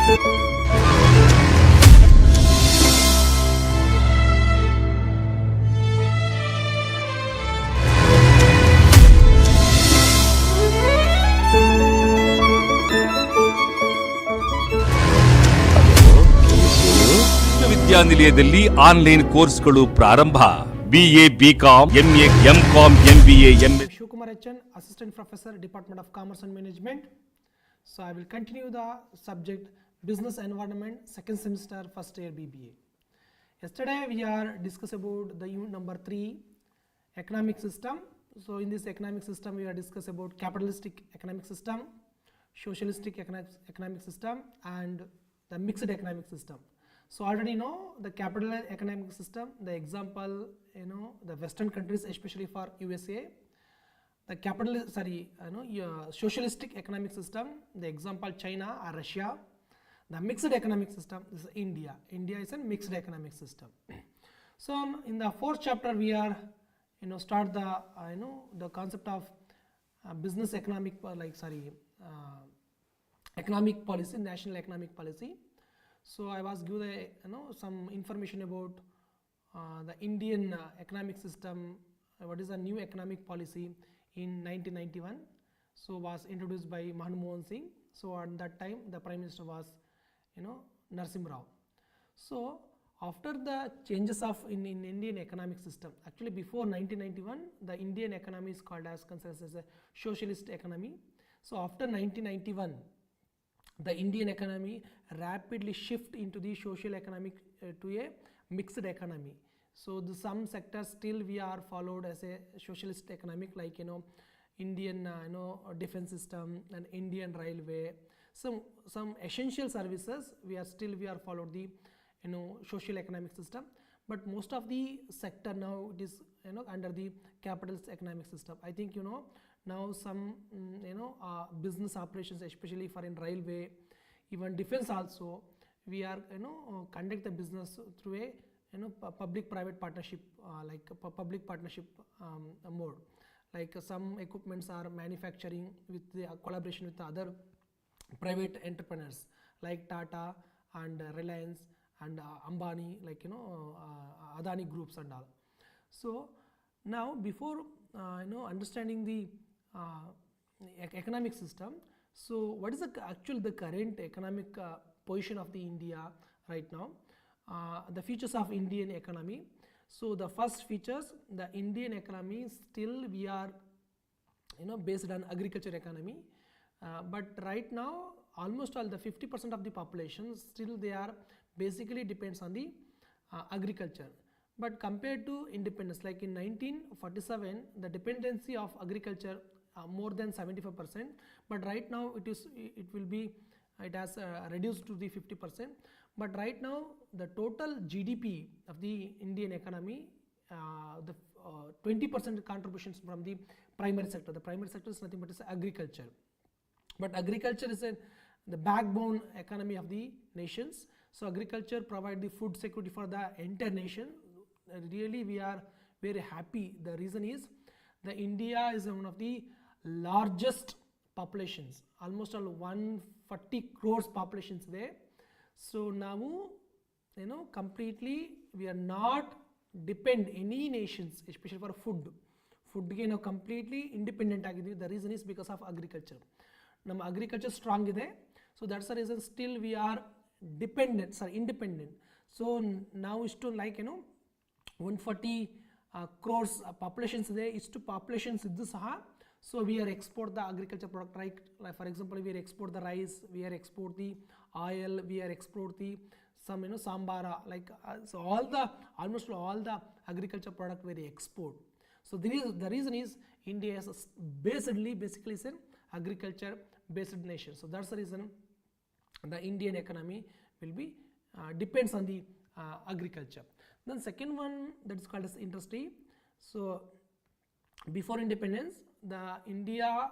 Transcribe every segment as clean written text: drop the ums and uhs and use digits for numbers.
ವಿಶ್ವವಿದ್ಯಾನಿಲಯದಲ್ಲಿ ಆನ್ಲೈನ್ ಕೋರ್ಸ್ಗಳು ಪ್ರಾರಂಭ. BA, BCom, MA, MCom, MBA, MA. Shivakumar HN, Assistant Professor, Department of Commerce and Management. So I will continue the subject Business Environment, second semester, first year BBA. Yesterday we are discussing about the unit number 3, economic system. So in this economic system we are discussing about capitalistic economic system, socialistic economic system, and the mixed economic system. So already know the capital economic system, the example, the Western countries, especially for USA. The socialistic economic system, the example China or Russia. The mixed economic system is India. India is a mixed economic system. So in the fourth chapter we are, start the, the concept of business economic, economic policy, national economic policy. So I was given some information about the Indian economic system, what is the new economic policy in 1991. So was introduced by Manmohan Singh. So at that time the Prime Minister was Narasimha Rao. So after the changes of in Indian economic system, actually before 1991 the Indian economy is called as considered as a socialist economy. So after 1991 the Indian economy rapidly shift into the social economic to a mixed economy. So some sectors still we are followed as a socialist economic, like Indian defense system and Indian railway. Some essential services we are followed the social economic system, but most of the sector now it is under the capitalist economic system. I think now some business operations, especially for in railway, even defense also, we are conduct the business through a public private partnership, like public partnership mode. Like some equipments are manufacturing with the collaboration with the other private entrepreneurs like Tata and Reliance and Ambani, like Adani groups and all. So now before understanding the economic system, so what is the current economic position of the India right now, the features of Indian economy. So the first features, the Indian economy still we are based on agriculture economy, but right now almost all the 50% of the population still they are basically depends on the agriculture. But compared to independence, like in 1947 the dependency of agriculture more than 75%, but right now it has reduced to the 50%. But right now the total GDP of the Indian economy, the 20% contributions from the primary sector. The primary sector is nothing but is agriculture, but agriculture is the backbone economy of the nations. So agriculture provide the food security for the entire nation. Really we are very happy. The reason is the India is one of the largest populations, almost all 140 crores populations there. So now completely we are not depend any nations, especially for food completely independent agidi. The reason is because of agriculture. Nam agriculture strong ide, so that's the reason still we are independent. So now is to like 140 crores populations there is to populations iddu saha. So we are export the agriculture product, right? Like for example we are export the rice, we are export the oil, we are export the some sambara, like so almost all the agriculture product we export. So the reason is India is basically is an agriculture based nation. So that's the reason the Indian economy will be depends on the agriculture. Then second one, that is called as industry. So before independence the India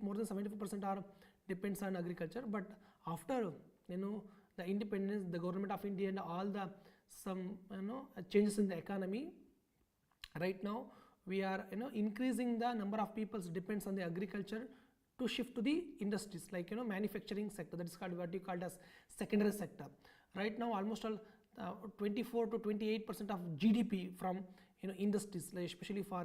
more than 75% are depends on agriculture, but after the independence, the government of India and all the some changes in the economy, right now we are increasing the number of people depends on the agriculture to shift to the industries like manufacturing sector, that is called what you called as secondary sector. Right now almost all 24 to 28% of GDP from industries, like especially for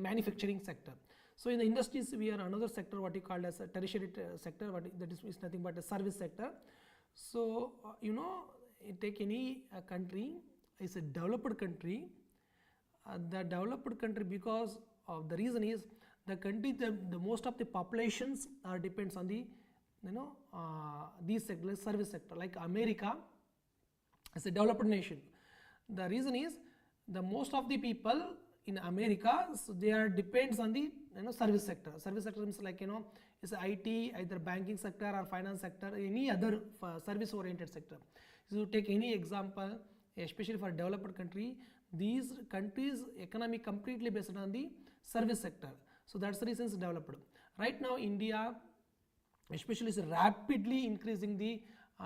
manufacturing sector. So in the industries we are another sector what you called as a tertiary sector, that is nothing but a service sector. So take any country, is a developed country. The developed country, because of the reason is the country, the most of the populations are depends on the these sectors, service sector. Like America is a developed nation. The reason is the most of the people in America, so they are depends on the service sector. Service sector means like is IT, either banking sector or finance sector, any other service oriented sector. So you take any example, especially for developed country, these countries economy completely based on the service sector. So that's the reason it's developed. Right now India especially is rapidly increasing the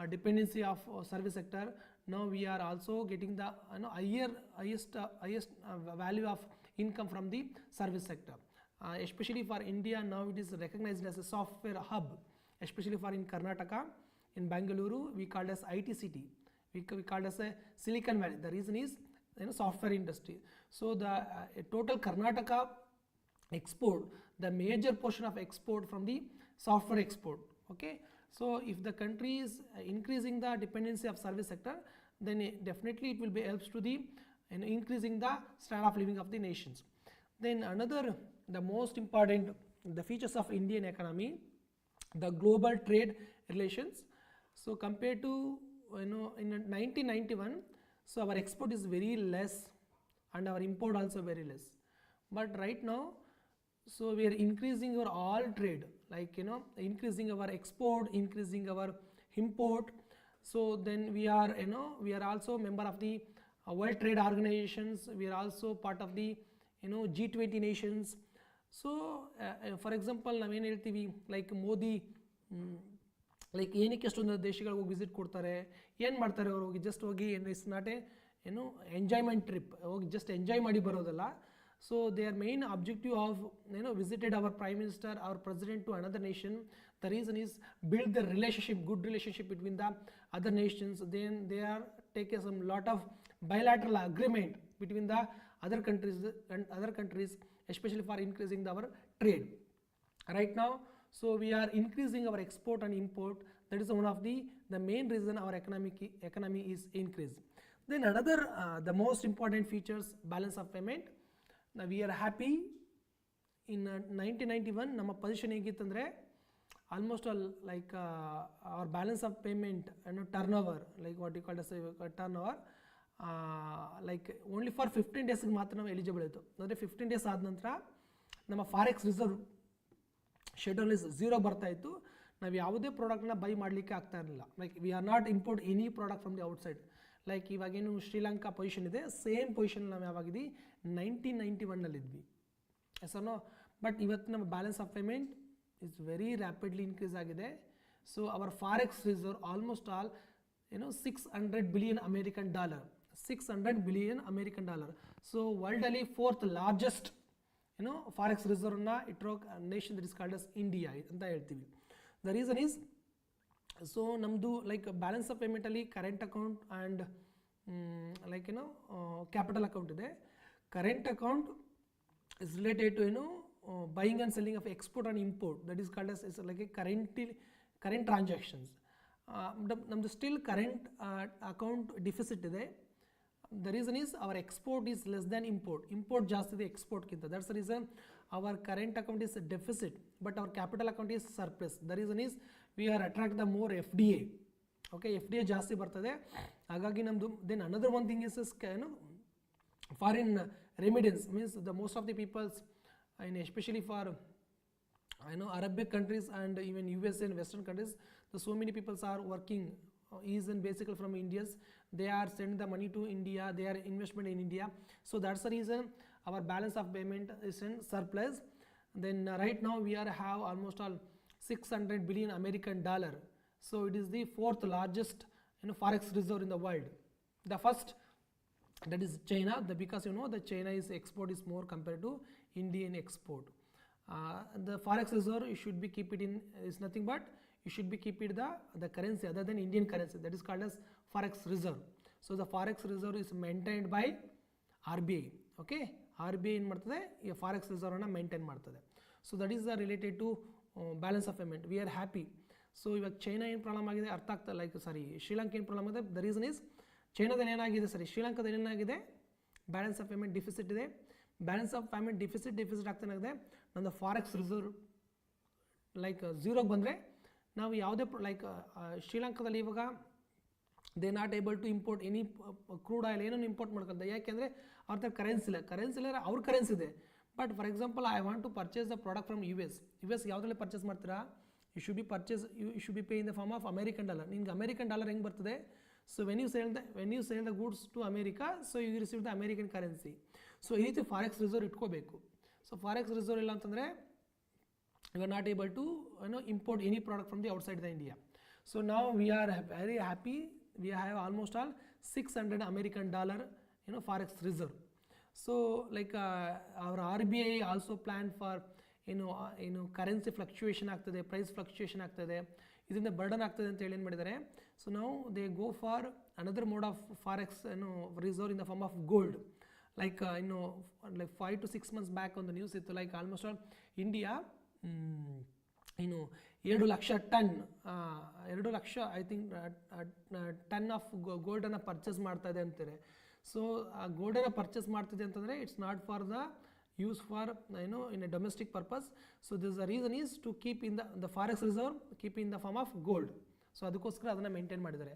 dependency of service sector. Now we are also getting the highest value of income from the service sector. Especially for India, now it is recognized as a software hub, especially for in Karnataka, in Bangalore we called as IT city, we called as a Silicon Valley. The reason is software industry. So the total Karnataka export, the major portion of export from the software export. Okay, so if the country is increasing the dependency of service sector, then definitely it will be helps to the increasing the standard of living of the nations. Then another, the most important, the features of Indian economy, the global trade relations. So compared to in 1991, so our export is very less and our import also very less. But right now, so we are increasing our all trade, like increasing our export, increasing our import. So then we are we are also member of the World Trade Organizations. We are also part of the G20 nations. So for example, ನಾವೇನು ಹೇಳ್ತೀವಿ, like Modi like ಏನಕ್ಕೆ ಅಷ್ಟೊಂದು ದೇಶಗಳಿಗೆ ಹೋಗಿ visit ಕೊಡ್ತಾರೆ, ಏನು ಮಾಡ್ತಾರೆ ಅವರು ಹೋಗಿ ಜಸ್ಟ್ ಹೋಗಿ it's not A enjoyment trip, ಹೋಗಿ ಜಸ್ಟ್ ಎಂಜಾಯ್ ಮಾಡಿ ಬರೋದಲ್ಲ. So their main objective of visited our prime minister, our president to another nation, the reason is build the relationship, good relationship between the other nations. Then they are taking some lot of bilateral agreement between the other countries, especially for increasing our trade. Right now, so we are increasing our export and import. That is one of the main reason our economy is increased. Then another the most important features, balance of payment. Now we are happy in 1991 ನಮ್ಮ position ಹೇಗಿತ್ತಂದರೆ almost all like our balance of payment turnover, like what you call as turnover, like only for 15 days ಮಾತ್ರ ನಾವು eligible ಇತ್ತು. ಅಂದರೆ 15 days ಆದ ನಂತರ ನಮ್ಮ forex reserve schedule is 0 ಬರ್ತಾ ಇತ್ತು. ನಾವು ಯಾವುದೇ ಪ್ರಾಡಕ್ಟ್ನ ಬೈ ಮಾಡಲಿಕ್ಕೆ ಆಗ್ತಾ ಇರಲಿಲ್ಲ. Like we are not import any product from the outside. Like ಇವಾಗೇನು ಶ್ರೀಲಂಕಾ ಪೊಸಿಷನ್ ಇದೆ, ಸೇಮ್ ಪೊಸಿಷನ್ ನಾವು ಯಾವಾಗಿದ್ವಿ 1991ನಲ್ಲಿದ್ವಿ. ಎಸನೋ, ಬಟ್ ಇವತ್ತು ನಮ್ಮ balance of payment is very rapidly increase ಆಗಿದೆ. So our forex reserve almost all $600 billion American dollar, $600 billion American dollar. So ವರ್ಲ್ಡಲ್ಲಿ 4th largest forex ರಿಸರ್ವ್ನ ಇಟ್ಟಿರೋ nation that is called as India ಅಂತ ಹೇಳ್ತೀವಿ. The reason is, so ನಮ್ಮದು like balance of ಪೇಮೆಂಟಲ್ಲಿ current account and like capital account ಇದೆ. Current account is related to buying and selling of export and import, that is called as like a current transactions. ನಮ್ಮದು still current account deficit ಇದೆ. The reason is our export is less than import. Import ಜಾಸ್ತಿ ಇದೆ ಎಕ್ಸ್ಪೋರ್ಟ್ಗಿಂತ. That's the reason our current account is a deficit, but our capital account is surplus. The reason is we are attract the more FDA. Okay, FDA ಜಾಸ್ತಿ ಬರ್ತದೆ, ಹಾಗಾಗಿ ನಮ್ಮದು. Then another one thing is foreign remittance, means the most of the peoples, and especially for Arabic countries and even USA and Western countries, so many peoples are working is in basically from Indians. They are sending the money to India, they are investment in India. So that's the reason our balance of payment is in surplus. Then right now we are have almost all $600 billion American dollar. So it is the 4th largest forex reserve in the world. The first, that is China, because the China is export is more compared to Indian export. The forex reserve you should be keep it in is nothing but you should be keep it the currency other than Indian currency, that is called as forex reserve. So the forex reserve is maintained by RBI. Okay, RBI ಏನು ಮಾಡ್ತದೆ ಈ forex ರಿಸರ್ವ್ನ maintain ಮಾಡ್ತದೆ. So that is the related to balance of payment. We are happy. So ಇವಾಗ China ಏನು problem ಆಗಿದೆ ಅರ್ಥ ಆಗ್ತಾ ಶ್ರೀಲಂಕಾ ಏನು ಪ್ರಾಬ್ಲಮ್ ಆಗಿದೆ, ದ ರೀಸನ್ ಈಸ್ ಚೈನಾದಲ್ಲಿ ಏನಾಗಿದೆ ಶ್ರೀಲಂಕಾದಲ್ಲಿ ಏನಾಗಿದೆ ಬ್ಯಾಲೆನ್ಸ್ ಆಫ್ ಪೇಮೆಂಟ್ ಡಿಫಿಸಿಟ್ ಇದೆ. ಬ್ಯಾಲೆನ್ಸ್ ಆಫ್ ಪೇಮೆಂಟ್ ಡಿಫಿಸಿಟ್ ಆಗ್ತಾನಾಗಿದೆ. ನಮ್ಮದು ಫಾರೆಕ್ಸ್ ರಿಸರ್ವ್ ಝೀರೋಗೆ ಬಂದರೆ ನಾವು ಯಾವುದೇ ಶ್ರೀಲಂಕಾದಲ್ಲಿ ಇವಾಗ they not able to import any crude oil ಏನನ್ನು ಇಂಪೋರ್ಟ್ ಮಾಡ್ಕೊಳ್ತಾರೆ. ಯಾಕೆಂದರೆ ಅವ್ರ ಹತ್ರ ಕರೆನ್ಸಿ ಇಲ್ಲ ಅವ್ರ ಕರೆನ್ಸಿ ಇದೆ. But for example I want to purchase the product from U S ಯಾವುದ್ರಲ್ಲಿ ಪರ್ಚೇಸ್ ಮಾಡ್ತೀರಾ, you should be pay in the form of American dollar. ನಿಮ್ಗೆ ಅಮೆರಿಕನ್ ಡಾಲರ್ ಹೆಂಗೆ ಬರ್ತದೆ, so when you sale the goods to America, so you receive the American currency. So ಈ ರೀತಿ forex reserve ಇಟ್ಕೋಬೇಕು. So forex reserve ಇಲ್ಲ ಅಂತಂದರೆ you are not able to import any product from the outside the India. So ನಾವು we are very happy. We have almost all $600 American forex reserve. So our RBI also planned for currency fluctuation ಆಗ್ತದೆ, price fluctuation ಆಗ್ತದೆ, ಇದರಿಂದ burden ಆಗ್ತದೆ ಅಂತ ಹೇಳಿ ಏನು ಮಾಡಿದ್ದಾರೆ. So ನಾವು they go for another mode of forex reserve in the form of gold. 5 to 6 months back ಒಂದು ನ್ಯೂಸ್ ಇತ್ತು, almost all India 2 lakh ton I think ton of ಗೋಲ್ಡನ್ನು ಪರ್ಚೇಸ್ ಮಾಡ್ತಾ ಇದೆ ಅಂತಾರೆ. ಸೊ ಆ ಗೋಲ್ಡನ್ನು ಪರ್ಚೇಸ್ ಮಾಡ್ತಿದೆ ಅಂತಂದರೆ it's not for the use for in a domestic purpose. So this the reason is to keep in the forex reserve keep in the form of gold. So ಅದಕ್ಕೋಸ್ಕರ ಅದನ್ನು maintain ಮಾಡಿದ್ದಾರೆ.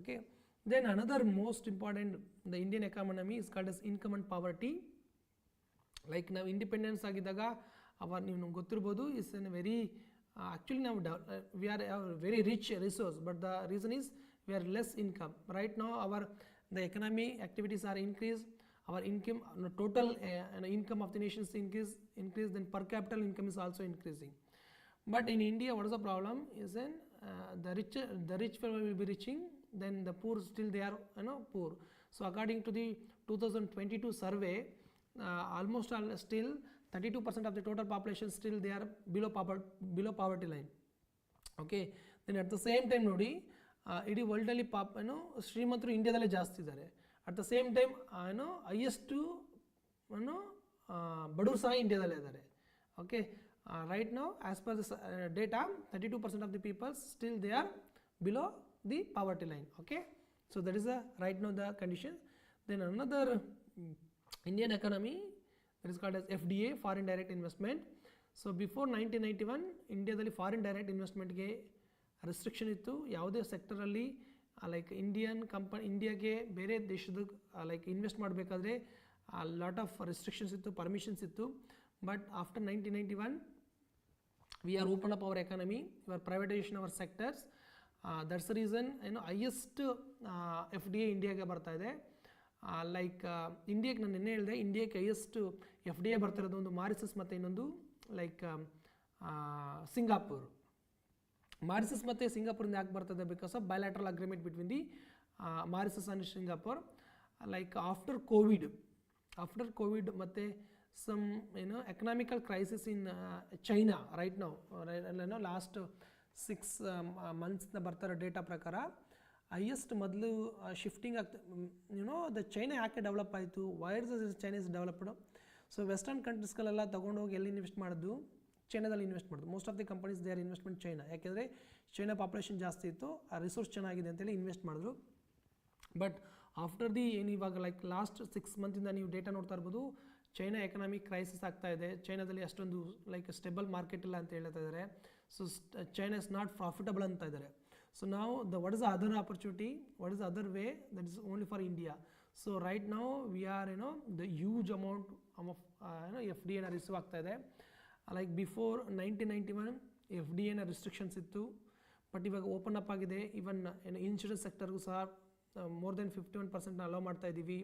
Okay, then another most important the Indian economy is called as income and poverty. ನಾವು independence ಆಗಿದ್ದಾಗ ನೀವು ಗೊತ್ತಿರ್ಬೋದು is an very actually now we are a very rich resource, but the reason is we are less income. Right now the economy activities are increased, our income total income of the nations increase, then per capita income is also increasing. But in India what is the problem is then the rich people will be reaching, then the poor still they are poor. So according to the 2022 survey, almost all still 32% of the total population still they are below poverty line. Okay, then at the same time ನೋಡಿ ಇಡೀ ವರ್ಲ್ಡಲ್ಲಿ ಶ್ರೀಮಂತರು ಇಂಡಿಯಾದಲ್ಲೇ ಜಾಸ್ತಿ ಇದ್ದಾರೆ. At the same time highest ಬಡವರು ಸಹ ಇಂಡಿಯಾದಲ್ಲೇ ಇದ್ದಾರೆ. Okay, right now as per the data 32% of the peoples still they are below the poverty line. Okay, so that is right now the condition. Then another Indian economy that is called as FDA, foreign direct investment. So before 1991 ಇಂಡಿಯಾದಲ್ಲಿ foreign direct ಇನ್ವೆಸ್ಟ್ಮೆಂಟ್ಗೆ restriction ಇತ್ತು. ಯಾವುದೇ ಸೆಕ್ಟರಲ್ಲಿ ಇಂಡಿಯಾಗೆ ಬೇರೆ ದೇಶದ invest ಮಾಡಬೇಕಾದ್ರೆ lot of restrictions ಇತ್ತು, permissions ಇತ್ತು. But after 1991 we are open up our economy, we are privatization our sectors. That's the reason highest FDA ಇಂಡಿಯಾಗೆ ಬರ್ತಾ ಇದೆ. ಇಂಡಿಯಾಕ್ಕೆ ನಾನು ನಿನ್ನೆ ಹೇಳಿದೆ, ಇಂಡಿಯಾಕ್ಕೆ ಹೈಯೆಸ್ಟ್ FDA ಬರ್ತಿರೋದು ಒಂದು ಮಾರಿಸಸ್ ಮತ್ತು ಇನ್ನೊಂದು ಸಿಂಗಾಪುರ್. ಮಾರಿಸಸ್ ಮತ್ತು ಸಿಂಗಾಪುರಿಂದ ಯಾಕೆ ಬರ್ತದೆ, because of bilateral agreement between the Mauritius and Singapore. After Covid ಮತ್ತು some economical crisis in China right now last 6 months ಬರ್ತಾರೋ ಡೇಟಾ ಪ್ರಕಾರ ಹೈಯೆಸ್ಟ್ ಮೊದಲು ಶಿಫ್ಟಿಂಗ್ ಆಗ್ತದೆ. ದ ಚೈನಾ ಯಾಕೆ ಡೆವಲಪ್ ಆಯಿತು, why is China is developed. So western ಕಂಟ್ರೀಸ್ಗಳೆಲ್ಲ ತೊಗೊಂಡೋಗಿ ಎಲ್ಲಿ ಇನ್ವೆಸ್ಟ್ ಮಾಡೋದು, ಚೈನಾದಲ್ಲಿ ಇನ್ವೆಸ್ಟ್ ಮಾಡೋದು. Most of the companies they are investment China. ಯಾಕೆಂದರೆ ಚೈನಾ ಪಾಪ್ಯುಲೇಷನ್ ಜಾಸ್ತಿ ಇತ್ತು, ಆ ರಿಸೋರ್ಸ್ ಚೆನ್ನಾಗಿದೆ ಅಂತೇಳಿ ಇನ್ವೆಸ್ಟ್ ಮಾಡಿದ್ರು. ಬಟ್ ಆಫ್ಟರ್ ದಿ ಇವಾಗ ಲಾಸ್ಟ್ 6 months ನೀವು ಡೇಟಾ ನೋಡ್ತಾ ಇರ್ಬೋದು, ಚೈನಾ ಎಕನಾಮಿಕ್ ಕ್ರೈಸಿಸ್ ಆಗ್ತಾ ಇದೆ. ಚೈನಾದಲ್ಲಿ ಅಷ್ಟೊಂದು ಸ್ಟೇಬಲ್ ಮಾರ್ಕೆಟ್ ಇಲ್ಲ ಅಂತ ಹೇಳ್ತಾ ಇದ್ದಾರೆ. So China is not profitable ಅಂತ ಇದ್ದಾರೆ. So now what is the other opportunity, what is the other way that is only for India. So right now we are the huge amount of FDA na receive ಆಗ್ತಾ ಇದೆ. Before 1991 FDA na restrictions ಇತ್ತು, but ಇವಾಗ open up ಆಗಿದೆ. Even insurance ಸೆಕ್ಟರ್ಗೂ ಸಹ more than 51% hello ಮಾಡ್ತಾ ಇದ್ದೀವಿ.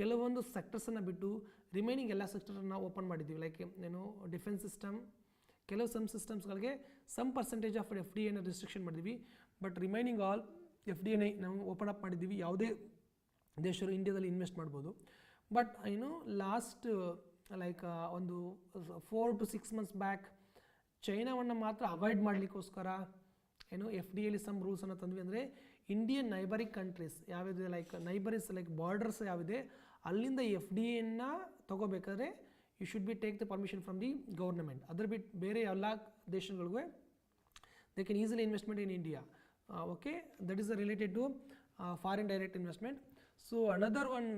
ಕೆಲವೊಂದು ಸೆಕ್ಟರ್ಸನ್ನು ಬಿಟ್ಟು ರಿಮೈನಿಂಗ್ ಎಲ್ಲ ಸೆಕ್ಟರನ್ನು ಓಪನ್ ಮಾಡಿದ್ದೀವಿ. ಡಿಫೆನ್ಸ್ ಸಿಸ್ಟಮ್, ಕೆಲವು ಸಿಸ್ಟಮ್ಸ್ಗಳಿಗೆ some percentage of FDA restriction ಮಾಡಿದ್ದೀವಿ. ಬಟ್ ರಿಮೈನಿಂಗ್ ಆಲ್ FDA ನಾವು ಓಪನ್ ಅಪ್ ಮಾಡಿದ್ದೀವಿ. ಯಾವುದೇ ದೇಶರು ಇಂಡಿಯಾದಲ್ಲಿ ಇನ್ವೆಸ್ಟ್ ಮಾಡ್ಬೋದು. ಬಟ್ ಲಾಸ್ಟ್ ಲೈಕ್ ಒಂದು 4 to 6 months ಬ್ಯಾಕ್ ಚೈನಾವನ್ನು ಮಾತ್ರ ಅವಾಯ್ಡ್ ಮಾಡಲಿಕ್ಕೋಸ್ಕರ ಏನು FDAಲಿ ಸಮ್ ರೂಲ್ಸನ್ನು ತಂದ್ವಿ. ಅಂದರೆ ಇಂಡಿಯನ್ ನೈಬರಿಂಗ್ ಕಂಟ್ರೀಸ್ ಯಾವಿದೆ, ಲೈಕ್ ನೈಬರೀಸ್ ಲೈಕ್ ಬಾರ್ಡರ್ಸ್ ಯಾವಿದೆ ಅಲ್ಲಿಂದ FDAಯನ್ನು ತೊಗೋಬೇಕಾದ್ರೆ you should be take the permission from the government. ಅದ್ರ ಬಿಟ್ಟು ಬೇರೆ ಎಲ್ಲ ದೇಶಗಳಿಗೂ they can easily investment in India. Okay, that is related to foreign direct investment. So another one,